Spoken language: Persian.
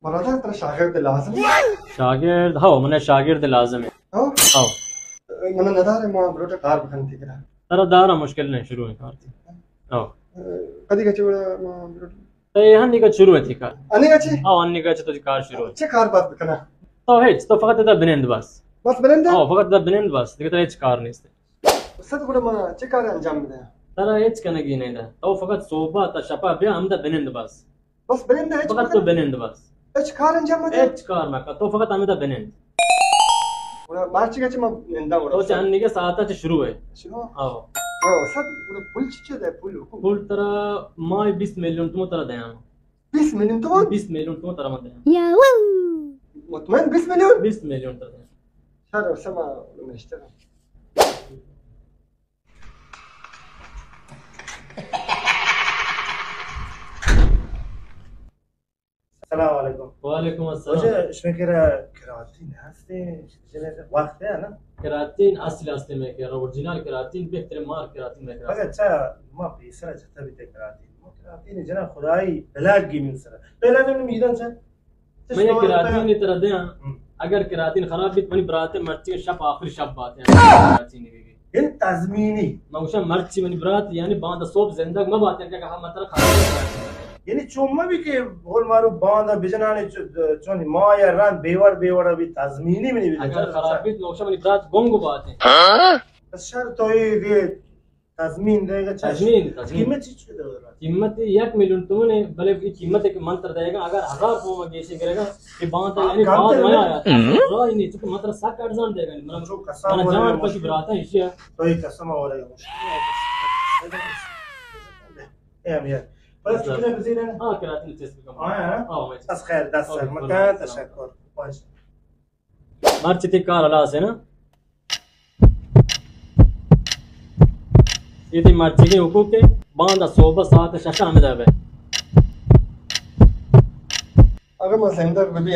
مرات ترى شاگرد لازم شاگرد هاو من شاگرد لازم ہے ها هاو من نداره ما بروتا کار بکنی تیگرا ترى دارا مشكلة نہیں شروع ہے کار هاو کدی کچھ ما بروتا اي هني قد شروع ہے کار اني کچھ هاو هني قد تو کار شروع چه کار بات بکنه تو هيك تو فقط ده بنند بس بس بلنده هاو فقط ده بنند بس دیگه تو هیچ کار نیست استاد برو ما چه کار انجام میده ترى هيك کنگی نہیں ده تو فقط صوبات تا شپا بیا هم ده بنند بس بس بلنده هیچ فقط تو بنند بس هیچ کار انجام میده هیچ کار مکا تو فقط هم ده بنند مارچی کچھ ما نندا تو برو چهنی کے ساعت شروع ہے شنو هاو استاد برو پول چه ده پول قول ترى ماي 20 مليون تو ترى ده 20 مليون تومان 20 مليون تو ترى ما ده مطمئن 20 مليون 20 مليون ترى شهر سما نشتغل السلام عليكم. وعليكم السلام. وجه ايش فكرة كراتين هستي وقت انا كراتين اصلي में कह रहा हूँ ओरिजिनल كراتين بهتر मार كراتين में कह रहा فقط سا ما في سنة تبي كراتين ما كراتين جنا خداي بلاقي من سنة بلا من ميدان سنة मैं كراتين ترى ده अगर كراتين خراب بيت مني براته مرتي شب آخر شب बात है كراتين की انت تزميني ما وش مرتي مني برات يعني بعد الصوب زندق ما बात है क्या मतलब خراب يعني شو ما بيك هول مارو باندا بجناني شون ما يا ران بيور ابي تزميني مني अगर خراب بيت ما وش مني برات गोंगो बात है بس شرط هي دي تزمين देगा تزمين कीमत चीज के कीमत 1 मिलियन तुमने भले की कीमत एक मंत्र देगा अगर 1000 को में कैसे करेगा कि बात यानी बात में आया राय नहीं तो मतलब साक अर्जन देगा मतलब انا जान पर की बरात है इसे तो ये कसम हो रहा है يا مير بس كده بزيد انا اه كراتين تسبق اه بس خير ده مكان تشكر كويس مرتي كار لا سنه يتي مرتي حقوق के बांध صوبه साथ شش में जावे अगर मैं सेंटर पे भी